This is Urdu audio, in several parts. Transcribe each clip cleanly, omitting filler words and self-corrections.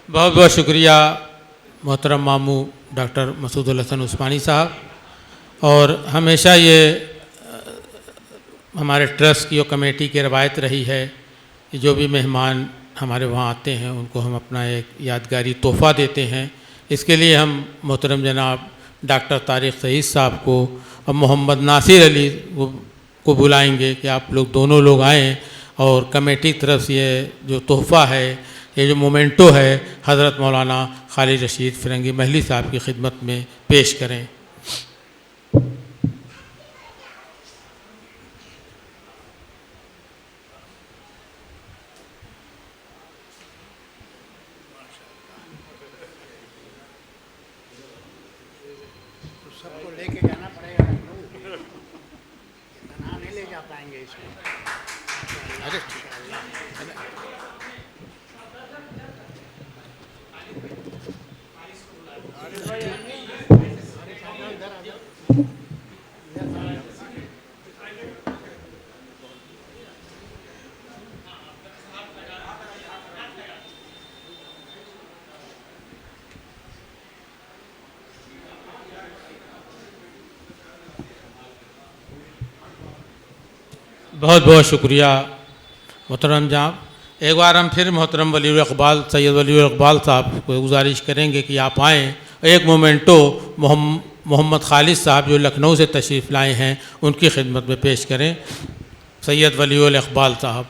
بہت بہت شکریہ محترم ماموں ڈاکٹر مسعود الحسن عثمانی صاحب. اور ہمیشہ یہ ہمارے ٹرسٹ کی اور کمیٹی کی روایت رہی ہے کہ جو بھی مہمان ہمارے وہاں آتے ہیں ان کو ہم اپنا ایک یادگاری تحفہ دیتے ہیں. اس کے لیے ہم محترم جناب ڈاکٹر طارق سعید صاحب کو اور محمد ناصر علی کو بلائیں گے کہ آپ لوگ دونوں لوگ آئیں اور کمیٹی کی طرف سے یہ جو تحفہ ہے، یہ جو مومنٹو ہے، حضرت مولانا خالد رشید فرنگی محلی صاحب کی خدمت میں پیش کریں. سب کو لے کے جانا پڑے گا، اتنا نہیں لے جا پائیں گے اس کو. بہت بہت شکریہ محترم جناب. ایک بار ہم پھر محترم ولی الاقبال سید ولی الاقبال صاحب کو گزارش کریں گے کہ آپ آئیں. ایک مومنٹو محمد خالد صاحب جو لکھنؤ سے تشریف لائے ہیں ان کی خدمت میں پیش کریں. سید ولی الاقبال صاحب.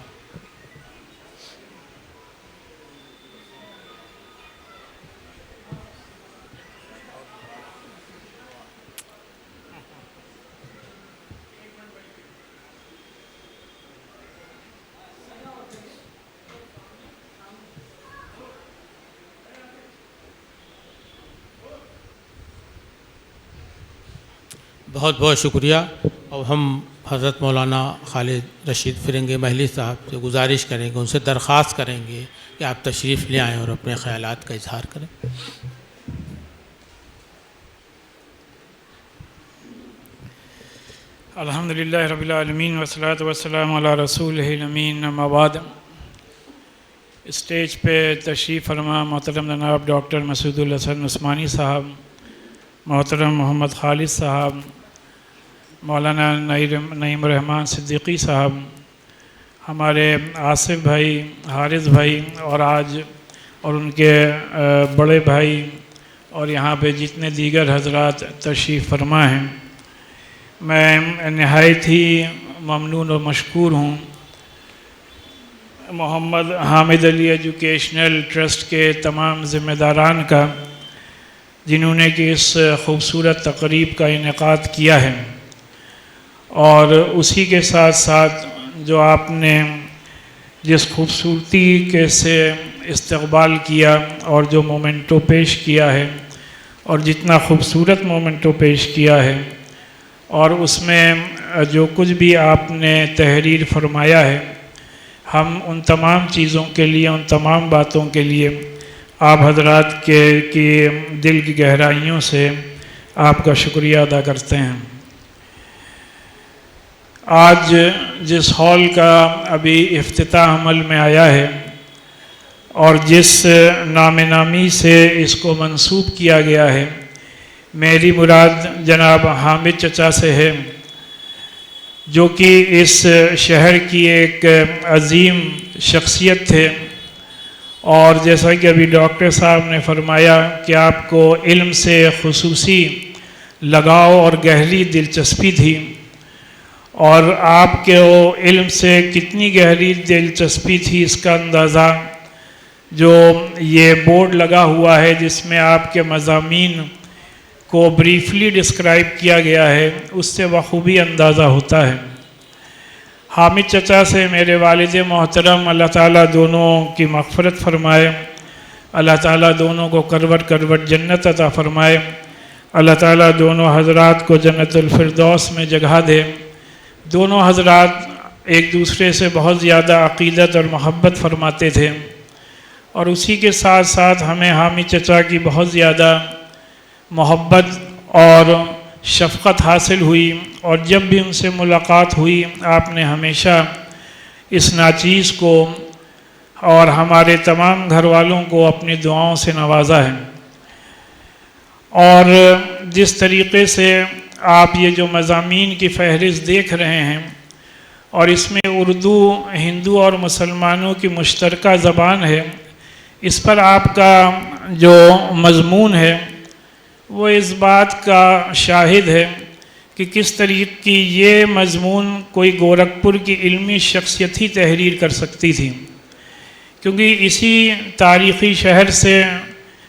بہت بہت شکریہ. اور ہم حضرت مولانا خالد رشید فرنگی محلی صاحب سے گزارش کریں گے، ان سے درخواست کریں گے کہ آپ تشریف لے آئیں اور اپنے خیالات کا اظہار کریں. الحمدللہ رب العالمین والصلاۃ والسلام علی رسولہ الامین، اما بعد. اسٹیج پہ تشریف فرما محترم جناب ڈاکٹر مسعود الحسن عثمانی صاحب، محترم محمد خالد صاحب، مولانا نعیم الرحمن صدیقی صاحب، ہمارے آصف بھائی، حارث بھائی اور ان کے بڑے بھائی، اور یہاں پہ جتنے دیگر حضرات تشریف فرما ہیں، میں نہایت ہی ممنون و مشکور ہوں محمد حامد علی ایجوکیشنل ٹرسٹ کے تمام ذمہ داران کا، جنہوں نے کہ اس خوبصورت تقریب کا انعقاد کیا ہے. اور اسی کے ساتھ ساتھ جو آپ نے جس خوبصورتی کے سے استقبال کیا اور جو مومنٹو پیش کیا ہے، اور جتنا خوبصورت مومنٹو پیش کیا ہے، اور اس میں جو کچھ بھی آپ نے تحریر فرمایا ہے، ہم ان تمام چیزوں کے لیے، ان تمام باتوں کے لیے آپ حضرات کی دل کی گہرائیوں سے آپ کا شکریہ ادا کرتے ہیں. آج جس ہال کا ابھی افتتاح عمل میں آیا ہے اور جس نام نامی سے اس کو منسوب کیا گیا ہے، میری مراد جناب حامد چچا سے ہے، جو کہ اس شہر کی ایک عظیم شخصیت تھے. اور جیسا کہ ابھی ڈاکٹر صاحب نے فرمایا کہ آپ کو علم سے خصوصی لگاؤ اور گہری دلچسپی تھی، اور آپ کے علم سے کتنی گہری دلچسپی تھی اس کا اندازہ جو یہ بورڈ لگا ہوا ہے جس میں آپ کے مضامین کو بریفلی ڈسکرائب کیا گیا ہے، اس سے بخوبی اندازہ ہوتا ہے. حامد چچا سے میرے والد محترم، اللہ تعالیٰ دونوں کی مغفرت فرمائے، اللہ تعالیٰ دونوں کو کروٹ کروٹ جنت عطا فرمائے، اللہ تعالیٰ دونوں حضرات کو جنت الفردوس میں جگہ دے. دونوں حضرات ایک دوسرے سے بہت زیادہ عقیدت اور محبت فرماتے تھے، اور اسی کے ساتھ ساتھ ہمیں حامد چچا کی بہت زیادہ محبت اور شفقت حاصل ہوئی. اور جب بھی ان سے ملاقات ہوئی، آپ نے ہمیشہ اس ناچیز کو اور ہمارے تمام گھر والوں کو اپنی دعاؤں سے نوازا ہے۔ اور جس طریقے سے آپ یہ جو مضامین کی فہرست دیکھ رہے ہیں اور اس میں اردو ہندو اور مسلمانوں کی مشترکہ زبان ہے، اس پر آپ کا جو مضمون ہے وہ اس بات کا شاہد ہے کہ کس طریقے کی یہ مضمون کوئی گورکھپور کی علمی شخصیت ہی تحریر کر سکتی تھی، کیونکہ اسی تاریخی شہر سے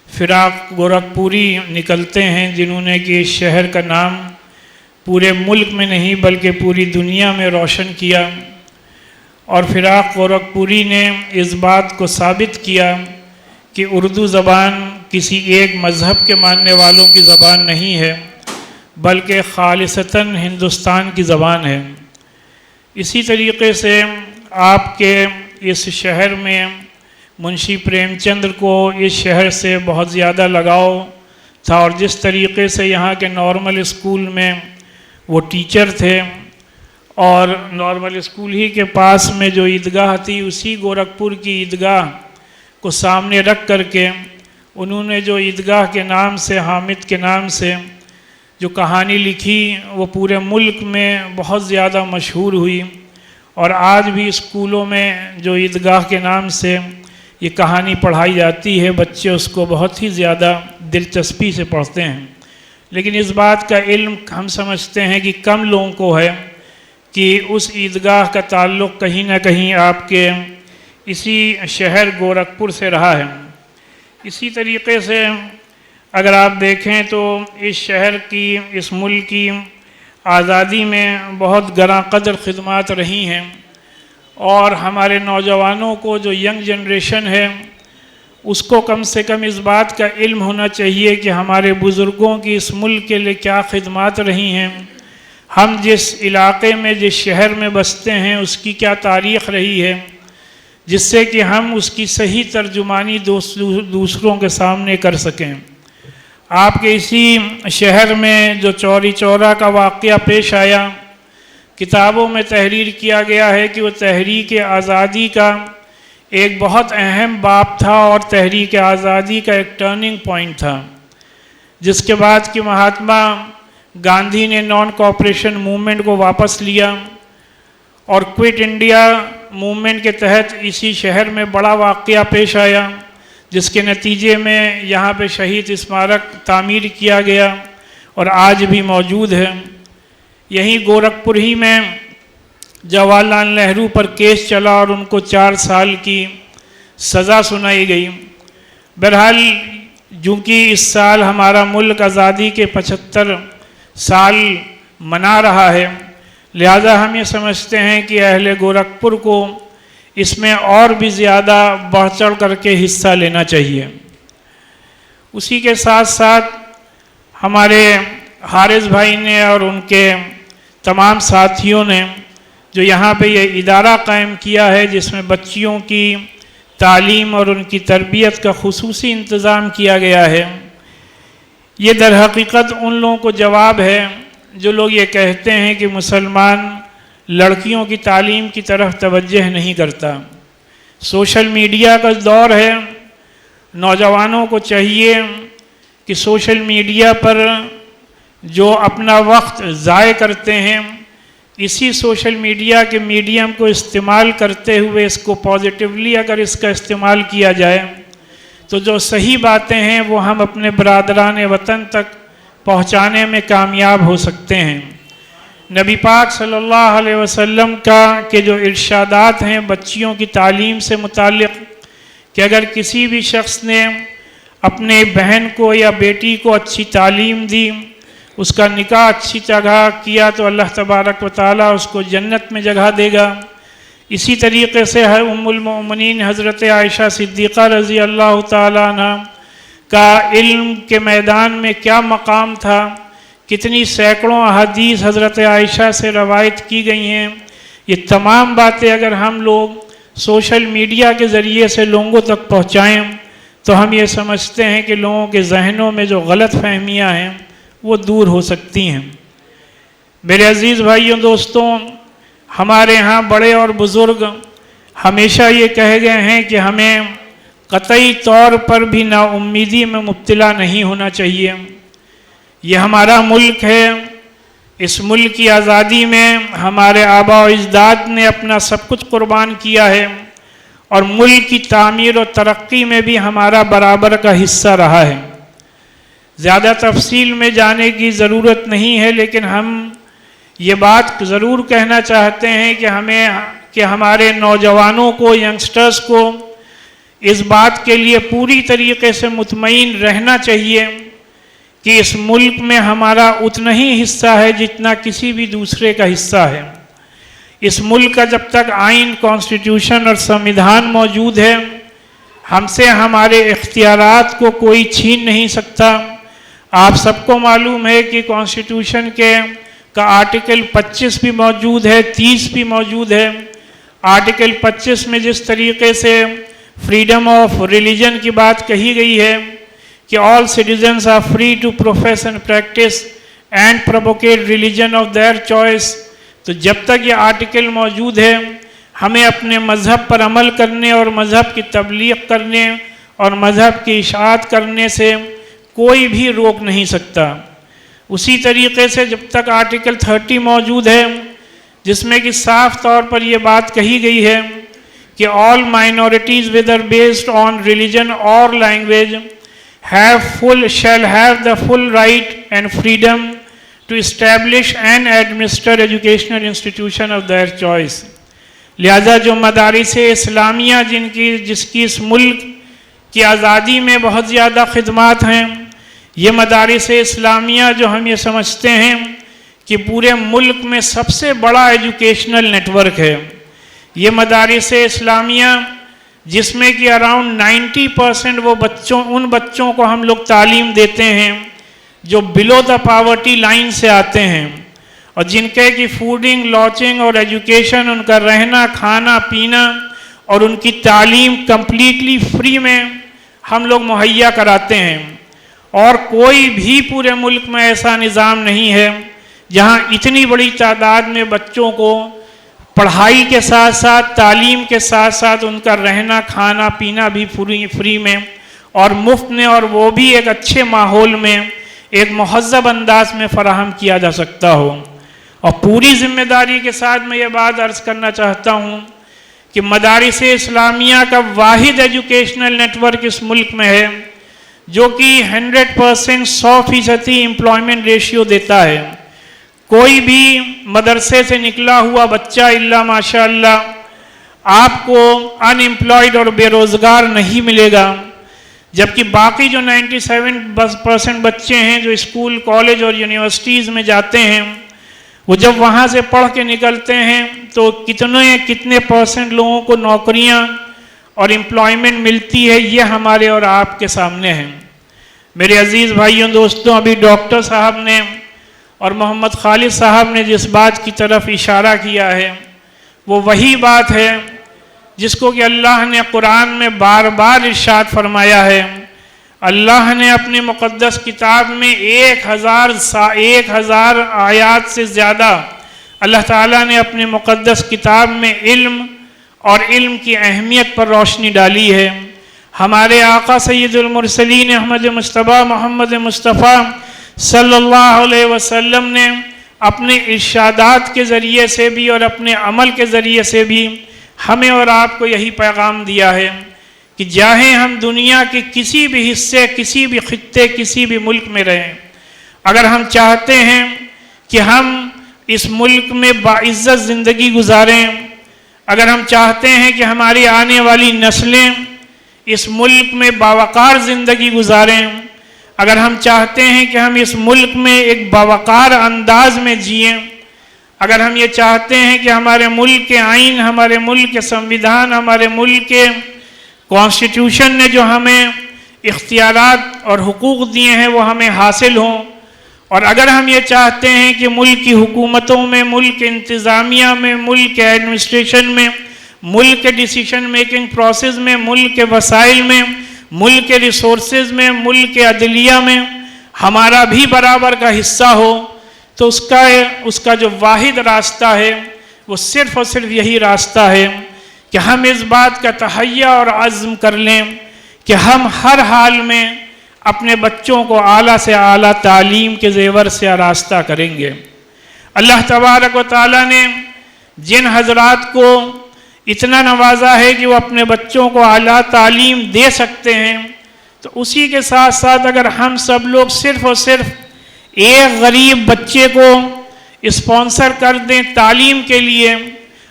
فراق گورکھپوری نکلتے ہیں جنہوں نے کہ اس شہر کا نام پورے ملک میں نہیں بلکہ پوری دنیا میں روشن کیا، اور فراق گورکھپوری نے اس بات کو ثابت کیا کہ اردو زبان کسی ایک مذہب کے ماننے والوں کی زبان نہیں ہے بلکہ خالصتاً ہندوستان کی زبان ہے۔ اسی طریقے سے آپ کے اس شہر میں منشی پریم چندر کو اس شہر سے بہت زیادہ لگاؤ تھا، اور جس طریقے سے یہاں کے نارمل اسکول میں وہ ٹیچر تھے، اور نارمل اسکول ہی کے پاس میں جو عیدگاہ تھی اسی گورکھپور کی عیدگاہ کو سامنے رکھ کر کے انہوں نے جو عیدگاہ کے نام سے، حامد کے نام سے جو کہانی لکھی وہ پورے ملک میں بہت زیادہ مشہور ہوئی، اور آج بھی اسکولوں میں جو عیدگاہ کے نام سے یہ کہانی پڑھائی جاتی ہے بچے اس کو بہت ہی زیادہ دلچسپی سے پڑھتے ہیں۔ لیکن اس بات کا علم ہم سمجھتے ہیں کہ کم لوگوں کو ہے کہ اس عیدگاہ کا تعلق کہیں نہ کہیں آپ کے اسی شہر گورکھپور سے رہا ہے۔ اسی طریقے سے اگر آپ دیکھیں تو اس شہر کی، اس ملک کی آزادی میں بہت گراں قدر خدمات رہی ہیں، اور ہمارے نوجوانوں کو جو ینگ جنریشن ہے اس کو کم سے کم اس بات کا علم ہونا چاہیے کہ ہمارے بزرگوں کی اس ملک کے لیے کیا خدمات رہی ہیں، ہم جس علاقے میں، جس شہر میں بستے ہیں اس کی کیا تاریخ رہی ہے، جس سے کہ ہم اس کی صحیح ترجمانی دوسروں کے سامنے کر سکیں۔ آپ کے اسی شہر میں جو چوری چورا کا واقعہ پیش آیا، کتابوں میں تحریر کیا گیا ہے کہ وہ تحریک آزادی کا ایک بہت اہم باب تھا اور تحریک آزادی کا ایک ٹرننگ پوائنٹ تھا، جس کے بعد کہ مہاتما گاندھی نے نان کوآپریشن موومنٹ کو واپس لیا، اور کوئٹ انڈیا موومنٹ کے تحت اسی شہر میں بڑا واقعہ پیش آیا جس کے نتیجے میں یہاں پہ شہید اسمارک تعمیر کیا گیا اور آج بھی موجود ہے۔ یہیں گورکھپور ہی میں جواہر لال نہرو پر کیس چلا اور ان کو 4 سال کی سزا سنائی گئی۔ بہرحال چونکہ اس سال ہمارا ملک آزادی کے 75 سال منا رہا ہے، لہذا ہم یہ سمجھتے ہیں کہ اہل گورکھپور کو اس میں اور بھی زیادہ بڑھ چڑھ کر کے حصہ لینا چاہیے۔ اسی کے ساتھ ساتھ ہمارے حارث بھائی نے اور ان کے تمام ساتھیوں نے جو یہاں پہ یہ ادارہ قائم کیا ہے جس میں بچیوں کی تعلیم اور ان کی تربیت کا خصوصی انتظام کیا گیا ہے، یہ در حقیقت ان لوگوں کو جواب ہے جو لوگ یہ کہتے ہیں کہ مسلمان لڑکیوں کی تعلیم کی طرف توجہ نہیں کرتا۔ سوشل میڈیا کا دور ہے، نوجوانوں کو چاہیے کہ سوشل میڈیا پر جو اپنا وقت ضائع کرتے ہیں اسی سوشل میڈیا کے میڈیم کو استعمال کرتے ہوئے اس کو پازیٹیولی اگر اس کا استعمال کیا جائے تو جو صحیح باتیں ہیں وہ ہم اپنے برادران وطن تک پہنچانے میں کامیاب ہو سکتے ہیں۔ نبی پاک صلی اللہ علیہ وسلم کے جو ارشادات ہیں بچیوں کی تعلیم سے متعلق کہ اگر کسی بھی شخص نے اپنے بہن کو یا بیٹی کو اچھی تعلیم دی، اس کا نکاح اچھی جگہ کیا تو اللہ تبارک و تعالیٰ اس کو جنت میں جگہ دے گا۔ اسی طریقے سے ام المؤمنین حضرت عائشہ صدیقہ رضی اللہ تعالیٰ عنہ کا علم کے میدان میں کیا مقام تھا، کتنی سینکڑوں احادیث حضرت عائشہ سے روایت کی گئی ہیں۔ یہ تمام باتیں اگر ہم لوگ سوشل میڈیا کے ذریعے سے لوگوں تک پہنچائیں تو ہم یہ سمجھتے ہیں کہ لوگوں کے ذہنوں میں جو غلط فہمیاں ہیں وہ دور ہو سکتی ہیں۔ میرے عزیز بھائیوں دوستوں، ہمارے ہاں بڑے اور بزرگ ہمیشہ یہ کہے گئے ہیں کہ ہمیں قطعی طور پر بھی نا امیدی میں مبتلا نہیں ہونا چاہیے. یہ ہمارا ملک ہے. اس ملک کی آزادی میں ہمارے آباء و اجداد نے اپنا سب کچھ قربان کیا ہے اور ملک کی تعمیر و ترقی میں بھی ہمارا برابر کا حصہ رہا ہے. زیادہ تفصیل میں جانے کی ضرورت نہیں ہے، لیکن ہم یہ بات ضرور کہنا چاہتے ہیں کہ ہمارے نوجوانوں کو، ینگسٹرز کو اس بات کے لیے پوری طریقے سے مطمئن رہنا چاہیے کہ اس ملک میں ہمارا اتنا ہی حصہ ہے جتنا کسی بھی دوسرے کا حصہ ہے. اس ملک کا جب تک آئین، کانسٹیٹیوشن اور سمویدھان موجود ہے، ہم سے ہمارے اختیارات کو کوئی چھین نہیں سکتا. آپ سب کو معلوم ہے کہ کانسٹیٹیوشن کا آرٹیکل 25 بھی موجود ہے، 30 بھی موجود ہے. آرٹیکل 25 میں جس طریقے سے فریڈم آف ریلیجن کی بات کہی گئی ہے کہ all citizens are free to profess and practice and propagate religion of their choice، تو جب تک یہ آرٹیکل موجود ہے ہمیں اپنے مذہب پر عمل کرنے اور مذہب کی تبلیغ کرنے اور مذہب کی اشاعت کرنے سے کوئی بھی روک نہیں سکتا. اسی طریقے سے جب تک آرٹیکل 30 موجود ہے جس میں کہ صاف طور پر یہ بات کہی گئی ہے کہ all minorities whether based on religion or language shall have the full right and freedom to establish and administer educational institution of their choice. لہذا جو مدارس اسلامیہ جس کی اس ملک کی آزادی میں بہت زیادہ خدمات ہیں، یہ مدارس اسلامیہ جو ہم یہ سمجھتے ہیں کہ پورے ملک میں سب سے بڑا ایجوکیشنل نیٹ ورک ہے. یہ مدارس اسلامیہ جس میں کہ اراؤنڈ 90% ان بچوں کو ہم لوگ تعلیم دیتے ہیں جو بلو دا پاورٹی لائن سے آتے ہیں اور جن کے کی فوڈنگ، لاچنگ اور ایجوکیشن، ان کا رہنا، کھانا پینا اور ان کی تعلیم کمپلیٹلی فری میں ہم لوگ مہیا کراتے ہیں. اور کوئی بھی پورے ملک میں ایسا نظام نہیں ہے جہاں اتنی بڑی تعداد میں بچوں کو پڑھائی کے ساتھ ساتھ، تعلیم کے ساتھ ساتھ ان کا رہنا، کھانا پینا بھی فری میں اور مفت میں، اور وہ بھی ایک اچھے ماحول میں، ایک مہذب انداز میں فراہم کیا جا سکتا ہو. اور پوری ذمہ داری کے ساتھ میں یہ بات عرض کرنا چاہتا ہوں کہ مدارس اسلامیہ کا واحد ایجوکیشنل نیٹ ورک اس ملک میں ہے جو کہ 100% 100% امپلائمنٹ ریشیو دیتا ہے. کوئی بھی مدرسے سے نکلا ہوا بچہ الا ماشاء اللہ آپ کو ان امپلائڈ اور بے روزگار نہیں ملے گا، جبکہ باقی جو 97% بچے ہیں جو اسکول، کالج اور یونیورسٹیز میں جاتے ہیں، وہ جب وہاں سے پڑھ کے نکلتے ہیں تو کتنے پرسنٹ لوگوں کو نوکریاں اور امپلائمنٹ ملتی ہے، یہ ہمارے اور آپ کے سامنے ہیں. میرے عزیز بھائیوں، دوستوں، ابھی ڈاکٹر صاحب نے اور محمد خالد صاحب نے جس بات کی طرف اشارہ کیا ہے وہ وہی بات ہے جس کو کہ اللہ نے قرآن میں بار بار ارشاد فرمایا ہے. اللہ نے اپنے مقدس کتاب میں 1000 آیات سے زیادہ اللہ تعالیٰ نے اپنے مقدس کتاب میں علم اور علم کی اہمیت پر روشنی ڈالی ہے. ہمارے آقا سید المرسلین احمد مصطفیٰ محمد مصطفیٰ صلی اللہ علیہ وسلم نے اپنے ارشادات کے ذریعے سے بھی اور اپنے عمل کے ذریعے سے بھی ہمیں اور آپ کو یہی پیغام دیا ہے کہ چاہے ہم دنیا کے کسی بھی حصے، کسی بھی خطے، کسی بھی ملک میں رہیں، اگر ہم چاہتے ہیں کہ ہم اس ملک میں باعزت زندگی گزاریں، اگر ہم چاہتے ہیں کہ ہماری آنے والی نسلیں اس ملک میں باوقار زندگی گزاریں، اگر ہم چاہتے ہیں کہ ہم اس ملک میں ایک باوقار انداز میں جئیں، اگر ہم یہ چاہتے ہیں کہ ہمارے ملک کے آئین، ہمارے ملک کے سمویدھان، ہمارے ملک کے کانسٹیٹیوشن نے جو ہمیں اختیارات اور حقوق دیے ہیں وہ ہمیں حاصل ہوں، اور اگر ہم یہ چاہتے ہیں کہ ملک کی حکومتوں میں، ملک کے انتظامیہ میں، ملک کے ایڈمنسٹریشن میں، ملک کے ڈیسیشن میکنگ پروسیس میں، ملک کے وسائل میں، ملک کے ریسورسز میں، ملک کے عدلیہ میں ہمارا بھی برابر کا حصہ ہو، تو اس کا جو واحد راستہ ہے وہ صرف اور صرف یہی راستہ ہے کہ ہم اس بات کا تہیہ اور عزم کر لیں کہ ہم ہر حال میں اپنے بچوں کو اعلیٰ سے اعلیٰ تعلیم کے زیور سے آراستہ کریں گے۔ اللہ تبارک و تعالیٰ نے جن حضرات کو اتنا نوازا ہے کہ وہ اپنے بچوں کو اعلیٰ تعلیم دے سکتے ہیں، تو اسی کے ساتھ ساتھ اگر ہم سب لوگ صرف اور صرف ایک غریب بچے کو اسپانسر کر دیں تعلیم کے لیے،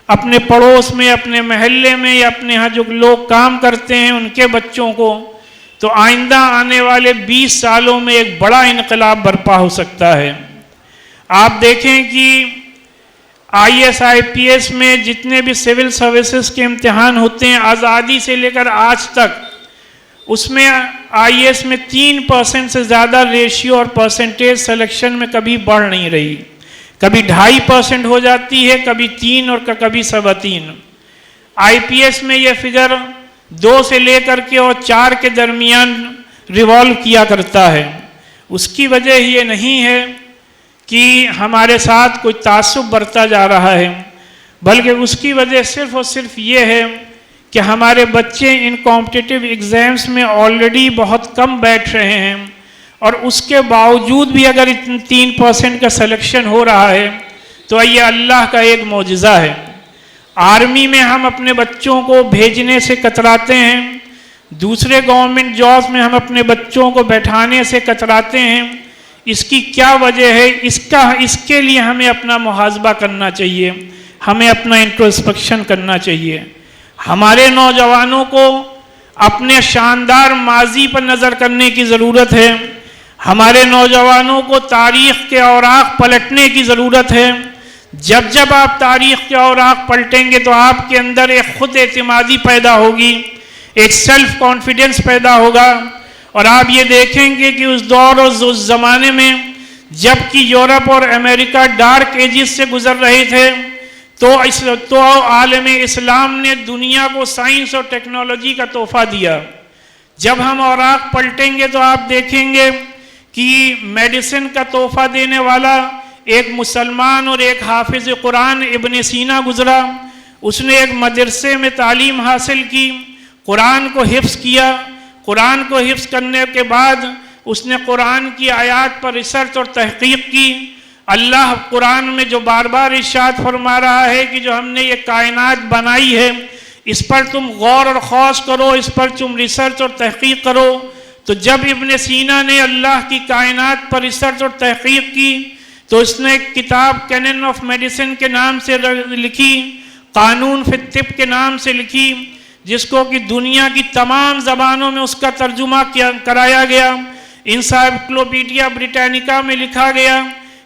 اپنے پڑوس میں، اپنے محلے میں یا اپنے ہاں جو لوگ کام کرتے ہیں ان کے بچوں کو، تو آئندہ آنے والے 20 سالوں میں ایک بڑا انقلاب برپا ہو سکتا ہے۔ آپ دیکھیں کہ IAS IPS میں جتنے بھی سول سروسز کے امتحان ہوتے ہیں آزادی سے لے کر آج تک، اس میں IAS میں 3% سے زیادہ ریشیو اور پرسنٹیج سلیکشن میں کبھی بڑھ نہیں رہی، کبھی 2.5% ہو جاتی ہے، کبھی 3 اور کبھی 3.25۔ IPS میں یہ فگر 2 سے لے کر کے اور 4 کے درمیان ریوالو کیا کرتا ہے۔ اس کی وجہ یہ نہیں ہے کہ ہمارے ساتھ کوئی تعصب برتا جا رہا ہے، بلکہ اس کی وجہ صرف اور صرف یہ ہے کہ ہمارے بچے ان کمپٹیٹیو ایگزامس میں آلریڈی بہت کم بیٹھ رہے ہیں، اور اس کے باوجود بھی اگر 3% کا سلیکشن ہو رہا ہے تو یہ اللہ کا ایک معجزہ ہے۔ آرمی میں ہم اپنے بچوں کو بھیجنے سے کتراتے ہیں، دوسرے گورنمنٹ جابس میں ہم اپنے بچوں کو بیٹھانے سے کتراتے ہیں۔ اس کی کیا وجہ ہے؟ اس کے لیے ہمیں اپنا محاسبہ کرنا چاہیے، ہمیں اپنا انٹروسپیکشن کرنا چاہیے۔ ہمارے نوجوانوں کو اپنے شاندار ماضی پر نظر کرنے کی ضرورت ہے، ہمارے نوجوانوں کو تاریخ کے اوراق پلٹنے کی ضرورت ہے۔ جب جب آپ تاریخ کے اوراق پلٹیں گے تو آپ کے اندر ایک خود اعتمادی پیدا ہوگی، ایک سیلف کانفیڈنس پیدا ہوگا، اور آپ یہ دیکھیں گے کہ اس دور اور اس زمانے میں جب کہ یورپ اور امریکہ ڈارک ایجز سے گزر رہے تھے تو عالم اسلام نے دنیا کو سائنس اور ٹیکنالوجی کا تحفہ دیا۔ جب ہم اوراق پلٹیں گے تو آپ دیکھیں گے کہ میڈیسن کا تحفہ دینے والا ایک مسلمان اور ایک حافظ قرآن ابن سینا گزرا۔ اس نے ایک مدرسے میں تعلیم حاصل کی، قرآن کو حفظ کیا، قرآن کو حفظ کرنے کے بعد اس نے قرآن کی آیات پر ریسرچ اور تحقیق کی۔ اللہ قرآن میں جو بار بار ارشاد فرما رہا ہے کہ جو ہم نے یہ کائنات بنائی ہے اس پر تم غور اور خوض کرو، اس پر تم ریسرچ اور تحقیق کرو، تو جب ابن سینا نے اللہ کی کائنات پر ریسرچ اور تحقیق کی تو اس نے ایک کتاب کینن آف میڈیسن کے نام سے لکھی، قانون فی الطب کے نام سے لکھی، جس کو کہ دنیا کی تمام زبانوں میں اس کا ترجمہ کرایا گیا۔ انسائکلوپیڈیا بریٹینیکا میں لکھا گیا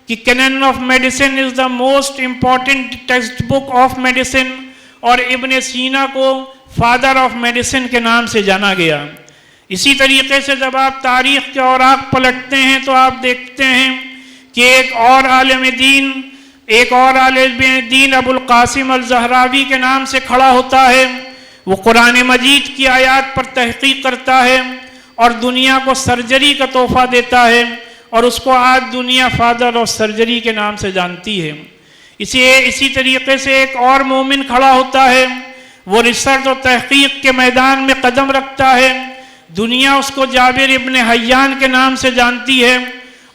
کہ Canon of Medicine is the most important textbook of medicine, اور ابن سینا کو فادر آف میڈیسن کے نام سے جانا گیا۔ اسی طریقے سے جب آپ تاریخ کے اوراق پلٹتے ہیں تو آپ دیکھتے ہیں کہ ایک اور عالم دین ابو القاسم الزہراوی کے نام سے کھڑا ہوتا ہے۔ وہ قرآن مجید کی آیات پر تحقیق کرتا ہے اور دنیا کو سرجری کا تحفہ دیتا ہے، اور اس کو آج دنیا فادر آف سرجری کے نام سے جانتی ہے۔ اسی طریقے سے ایک اور مومن کھڑا ہوتا ہے، وہ ریسرچ اور تحقیق کے میدان میں قدم رکھتا ہے، دنیا اس کو جابر ابن حیان کے نام سے جانتی ہے،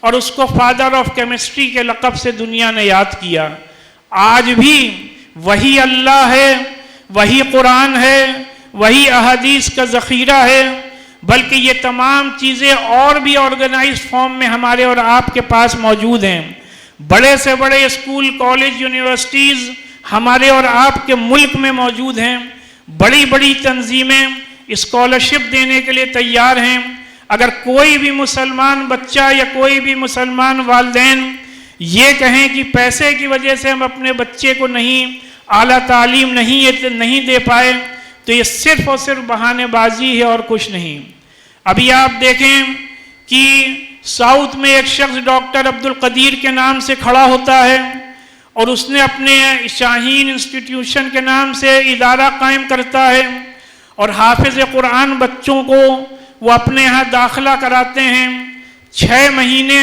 اور اس کو فادر آف کیمسٹری کے لقب سے دنیا نے یاد کیا۔ آج بھی وہی اللہ ہے، وہی قرآن ہے، وہی احادیث کا ذخیرہ ہے، بلکہ یہ تمام چیزیں اور بھی آرگنائز فارم میں ہمارے اور آپ کے پاس موجود ہیں۔ بڑے سے بڑے اسکول، کالج، یونیورسٹیز ہمارے اور آپ کے ملک میں موجود ہیں، بڑی بڑی تنظیمیں اسکالرشپ دینے کے لیے تیار ہیں۔ اگر کوئی بھی مسلمان بچہ یا کوئی بھی مسلمان والدین یہ کہیں کہ پیسے کی وجہ سے ہم اپنے بچے کو اعلیٰ تعلیم نہیں دے پائے تو یہ صرف اور صرف بہانے بازی ہے اور کچھ نہیں۔ ابھی آپ دیکھیں کہ ساؤتھ میں ایک شخص ڈاکٹر عبد القدیر کے نام سے کھڑا ہوتا ہے، اور اس نے اپنے شاہین انسٹیٹیوشن کے نام سے ادارہ قائم کرتا ہے، اور حافظ قرآن بچوں کو وہ اپنے ہاں داخلہ کراتے ہیں۔ 6 مہینے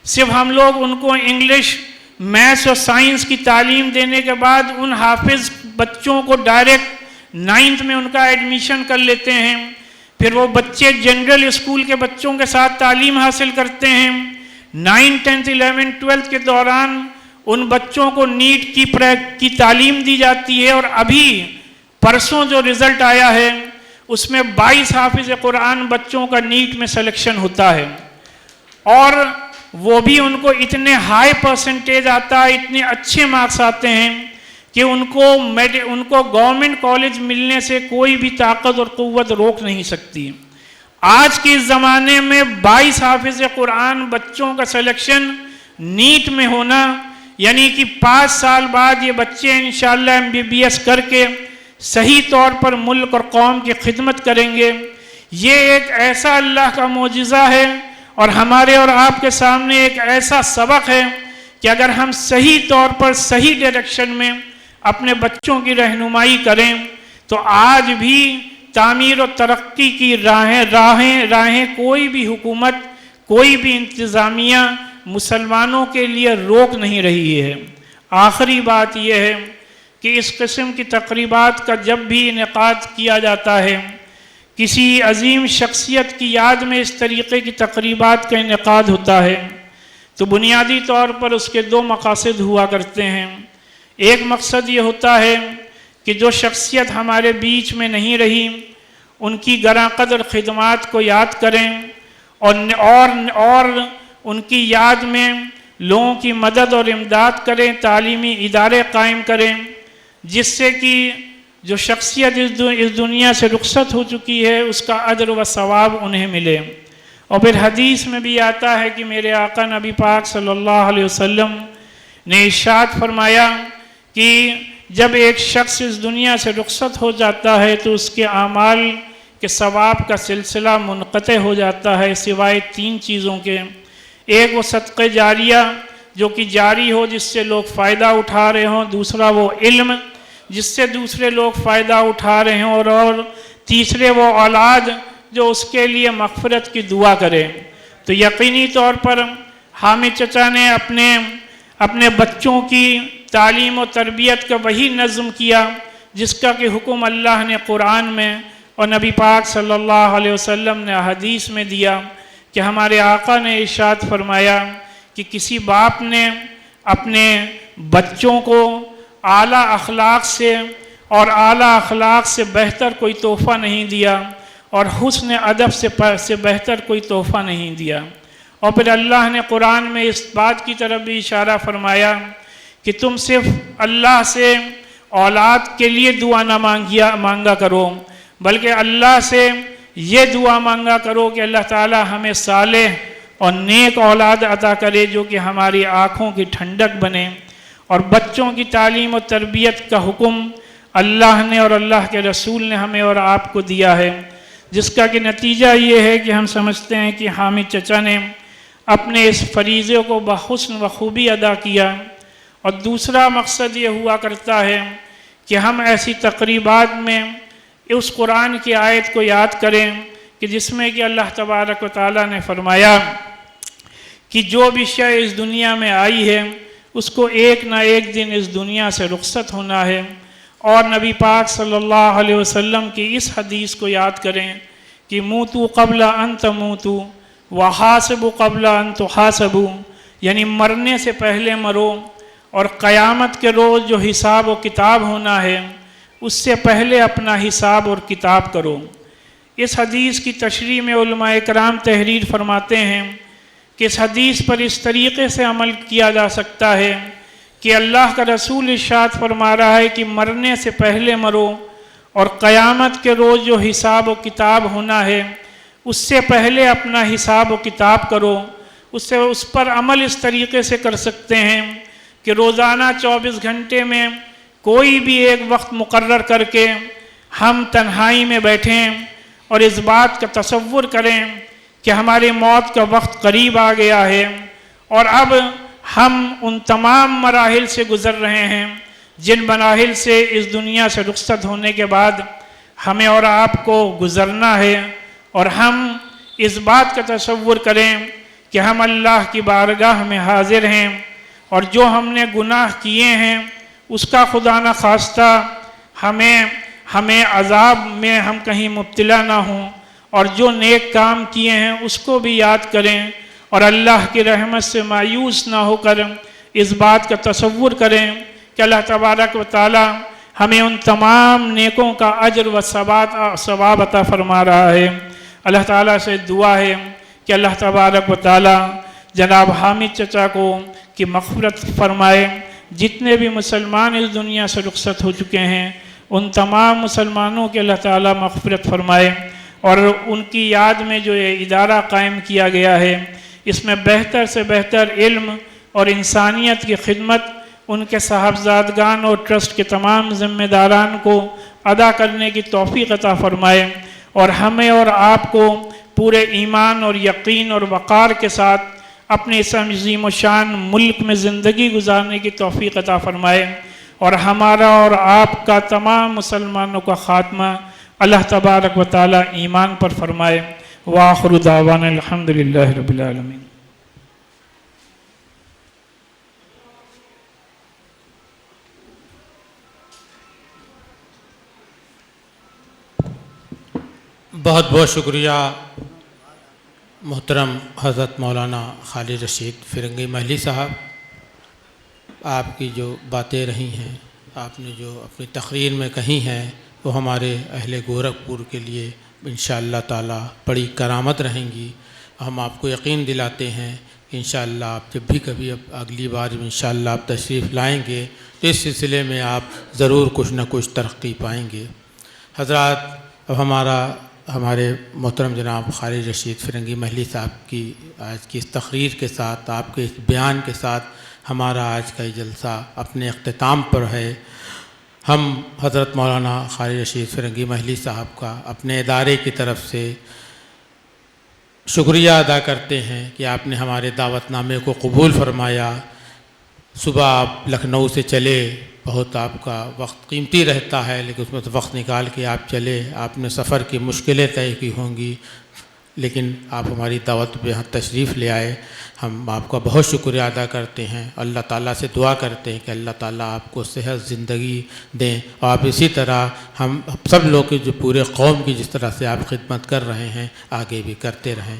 صرف ہم لوگ ان کو انگلش، میتھس اور سائنس کی تعلیم دینے کے بعد ان حافظ بچوں کو ڈائریکٹ 9th میں ان کا ایڈمیشن کر لیتے ہیں، پھر وہ بچے جنرل اسکول کے بچوں کے ساتھ تعلیم حاصل کرتے ہیں، 9th 10th 11th 12th کے دوران ان بچوں کو نیٹ کی تعلیم دی جاتی ہے، اور ابھی پرسوں جو رزلٹ آیا ہے اس میں 22 حافظ قرآن بچوں کا نیٹ میں سلیکشن ہوتا ہے، اور وہ بھی ان کو اتنے ہائی پرسنٹیج آتا ہے، اتنے اچھے مارکس آتے ہیں کہ ان کو گورنمنٹ کالج ملنے سے کوئی بھی طاقت اور قوت روک نہیں سکتی۔ آج کے زمانے میں 22 حافظ قرآن بچوں کا سلیکشن نیٹ میں ہونا، یعنی کہ 5 سال بعد یہ بچے انشاءاللہ MBBS کر کے صحیح طور پر ملک اور قوم کی خدمت کریں گے، یہ ایک ایسا اللہ کا معجزہ ہے، اور ہمارے اور آپ کے سامنے ایک ایسا سبق ہے کہ اگر ہم صحیح طور پر صحیح ڈائریکشن میں اپنے بچوں کی رہنمائی کریں تو آج بھی تعمیر و ترقی کی راہیں کوئی بھی حکومت، کوئی بھی انتظامیہ مسلمانوں کے لیے روک نہیں رہی ہے۔ آخری بات یہ ہے کہ اس قسم کی تقریبات کا جب بھی انعقاد کیا جاتا ہے، کسی عظیم شخصیت کی یاد میں اس طریقے کی تقریبات کا انعقاد ہوتا ہے، تو بنیادی طور پر اس کے 2 مقاصد ہوا کرتے ہیں۔ ایک مقصد یہ ہوتا ہے کہ جو شخصیت ہمارے بیچ میں نہیں رہی ان کی گراں قدر خدمات کو یاد کریں، اور ان کی یاد میں لوگوں کی مدد اور امداد کریں، تعلیمی ادارے قائم کریں، جس سے کہ جو شخصیت اس دنیا سے رخصت ہو چکی ہے اس کا اجر و ثواب انہیں ملے۔ اور پھر حدیث میں بھی آتا ہے کہ میرے آقا نبی پاک صلی اللہ علیہ وسلم نے ارشاد فرمایا کہ جب ایک شخص اس دنیا سے رخصت ہو جاتا ہے تو اس کے اعمال کے ثواب کا سلسلہ منقطع ہو جاتا ہے، سوائے 3 چیزوں کے۔ ایک وہ صدقہ جاریہ جو کہ جاری ہو، جس سے لوگ فائدہ اٹھا رہے ہوں، دوسرا وہ علم جس سے دوسرے لوگ فائدہ اٹھا رہے ہوں، اور تیسرے وہ اولاد جو اس کے لیے مغفرت کی دعا کرے۔ تو یقینی طور پر حامد چچا نے اپنے بچوں کی تعلیم و تربیت کا وہی نظم کیا جس کا کہ حکم اللہ نے قرآن میں اور نبی پاک صلی اللہ علیہ وسلم نے حدیث میں دیا، کہ ہمارے آقا نے ارشاد فرمایا کہ کسی باپ نے اپنے بچوں کو اعلیٰ اخلاق سے اور اعلیٰ اخلاق سے بہتر کوئی تحفہ نہیں دیا، اور حسن ادب سے بہتر کوئی تحفہ نہیں دیا۔ اور پھر اللہ نے قرآن میں اس بات کی طرف بھی اشارہ فرمایا کہ تم صرف اللہ سے اولاد کے لیے دعا نہ مانگا کرو، بلکہ اللہ سے یہ دعا مانگا کرو کہ اللہ تعالی ہمیں صالح اور نیک اولاد عطا کرے جو کہ ہماری آنکھوں کی ٹھنڈک بنے۔ اور بچوں کی تعلیم و تربیت کا حکم اللہ نے اور اللہ کے رسول نے ہمیں اور آپ کو دیا ہے، جس کا کہ نتیجہ یہ ہے کہ ہم سمجھتے ہیں کہ حامد چچا نے اپنے اس فریضے کو بحسن و خوبی ادا کیا۔ اور دوسرا مقصد یہ ہوا کرتا ہے کہ ہم ایسی تقریبات میں اس قرآن کی آیت کو یاد کریں کہ جس میں کہ اللہ تبارک و تعالیٰ نے فرمایا کہ جو بھی شے اس دنیا میں آئی ہے اس کو ایک نہ ایک دن اس دنیا سے رخصت ہونا ہے۔ اور نبی پاک صلی اللہ علیہ وسلم کی اس حدیث کو یاد کریں کہ موتو قبل ان تموتو وحاسبوا قبل ان تحاسبوا، یعنی مرنے سے پہلے مرو، اور قیامت کے روز جو حساب و کتاب ہونا ہے اس سے پہلے اپنا حساب اور کتاب کرو۔ اس حدیث کی تشریح میں علماء کرام تحریر فرماتے ہیں کہ اس حدیث پر اس طریقے سے عمل کیا جا سکتا ہے کہ اللہ کا رسول ارشاد فرما رہا ہے کہ مرنے سے پہلے مرو، اور قیامت کے روز جو حساب و کتاب ہونا ہے اس سے پہلے اپنا حساب و کتاب کرو۔ اس پر عمل اس طریقے سے کر سکتے ہیں کہ روزانہ 24 گھنٹے میں کوئی بھی ایک وقت مقرر کر کے ہم تنہائی میں بیٹھیں اور اس بات کا تصور کریں کہ ہماری موت کا وقت قریب آ گیا ہے، اور اب ہم ان تمام مراحل سے گزر رہے ہیں جن مراحل سے اس دنیا سے رخصت ہونے کے بعد ہمیں اور آپ کو گزرنا ہے، اور ہم اس بات کا تصور کریں کہ ہم اللہ کی بارگاہ میں حاضر ہیں، اور جو ہم نے گناہ کیے ہیں اس کا خدا نخواستہ ہمیں عذاب میں ہم کہیں مبتلا نہ ہوں، اور جو نیک کام کیے ہیں اس کو بھی یاد کریں، اور اللہ کی رحمت سے مایوس نہ ہو کر اس بات کا تصور کریں کہ اللہ تبارک و تعالی ہمیں ان تمام نیکوں کا اجر و ثواب عطا فرما رہا ہے۔ اللہ تعالیٰ سے دعا ہے کہ اللہ تبارک و تعالی جناب حامد چچا کو کی مغفرت فرمائے۔ جتنے بھی مسلمان اس دنیا سے رخصت ہو چکے ہیں ان تمام مسلمانوں کے اللہ تعالیٰ مغفرت فرمائے، اور ان کی یاد میں جو یہ ادارہ قائم کیا گیا ہے اس میں بہتر سے بہتر علم اور انسانیت کی خدمت ان کے صاحبزادگان اور ٹرسٹ کے تمام ذمہ داران کو ادا کرنے کی توفیق عطا فرمائے، اور ہمیں اور آپ کو پورے ایمان اور یقین اور وقار کے ساتھ اپنے اس عظیم و شان ملک میں زندگی گزارنے کی توفیق عطا فرمائے، اور ہمارا اور آپ کا تمام مسلمانوں کا خاتمہ اللہ تبارک و تعالی ایمان پر فرمائے۔ وآخر دعوانا الحمدللہ رب العالمین۔ بہت بہت شکریہ محترم حضرت مولانا خالد رشید فرنگی محلی صاحب، آپ کی جو باتیں رہی ہیں، آپ نے جو اپنی تقریر میں کہی ہیں، وہ ہمارے اہل گورکھپور کے لیے انشاءاللہ تعالی بڑی کرامت رہیں گی۔ ہم آپ کو یقین دلاتے ہیں کہ انشاءاللہ آپ جب بھی کبھی اگلی بار انشاءاللہ آپ تشریف لائیں گے تو اس سلسلے میں آپ ضرور کچھ نہ کچھ ترقی پائیں گے۔ حضرات، اب ہمارے محترم جناب خالد رشید فرنگی محلی صاحب کی آج کی اس تقریر کے ساتھ، آپ کے اس بیان کے ساتھ ہمارا آج کا یہ جلسہ اپنے اختتام پر ہے۔ ہم حضرت مولانا خالد رشید فرنگی محلی صاحب کا اپنے ادارے کی طرف سے شکریہ ادا کرتے ہیں کہ آپ نے ہمارے دعوت نامے کو قبول فرمایا۔ صبح آپ لکھنؤ سے چلے، بہت آپ کا وقت قیمتی رہتا ہے لیکن اس میں سے وقت نکال کے آپ چلے، آپ نے سفر کی مشکلیں طے کی ہوں گی، لیکن آپ ہماری دعوت پہ یہاں تشریف لے آئے۔ ہم آپ کا بہت شکریہ ادا کرتے ہیں، اللہ تعالیٰ سے دعا کرتے ہیں کہ اللہ تعالیٰ آپ کو صحت زندگی دیں، اور آپ اسی طرح ہم سب لوگ کی جو پورے قوم کی جس طرح سے آپ خدمت کر رہے ہیں آگے بھی کرتے رہیں۔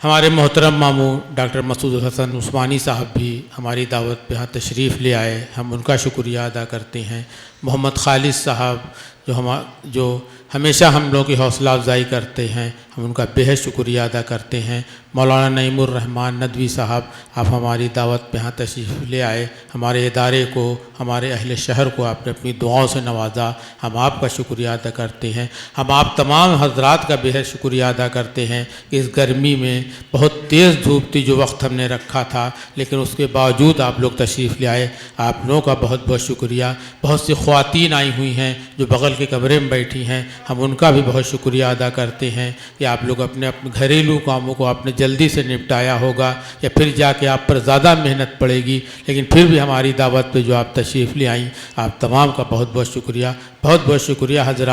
ہمارے محترم ماموں ڈاکٹر مسعود الحسن عثمانی صاحب بھی ہماری دعوت پہ یہاں تشریف لے آئے، ہم ان کا شکریہ ادا کرتے ہیں۔ محمد خالد صاحب جو ہمیشہ ہم لوگوں کی حوصلہ افزائی کرتے ہیں، ہم ان کا بہت شکریہ ادا کرتے ہیں۔ مولانا نعیم الرحمن ندوی صاحب، آپ ہماری دعوت پہ یہاں تشریف لے آئے، ہمارے ادارے کو، ہمارے اہل شہر کو آپ نے اپنی دعاؤں سے نوازا، ہم آپ کا شکریہ ادا کرتے ہیں۔ ہم آپ تمام حضرات کا بہت شکریہ ادا کرتے ہیں کہ اس گرمی میں بہت تیز دھوپ تھی جو وقت ہم نے رکھا تھا، لیکن اس کے باوجود آپ لوگ تشریف لے آئے، آپ لوگوں کا بہت بہت شکریہ۔ بہت سی خواتین آئی ہوئی ہیں جو بغل کے کمرے میں بیٹھی ہیں، ہم ان کا بھی بہت شکریہ ادا کرتے ہیں کہ آپ لوگ اپنے گھریلو کاموں کو آپ نے جلدی سے نپٹایا ہوگا، یا پھر جا کے آپ پر زیادہ محنت پڑے گی، لیکن پھر بھی ہماری دعوت پہ جو آپ تشریف لے آئیں، آپ تمام کا بہت بہت شکریہ۔ بہت بہت شکریہ حضرات۔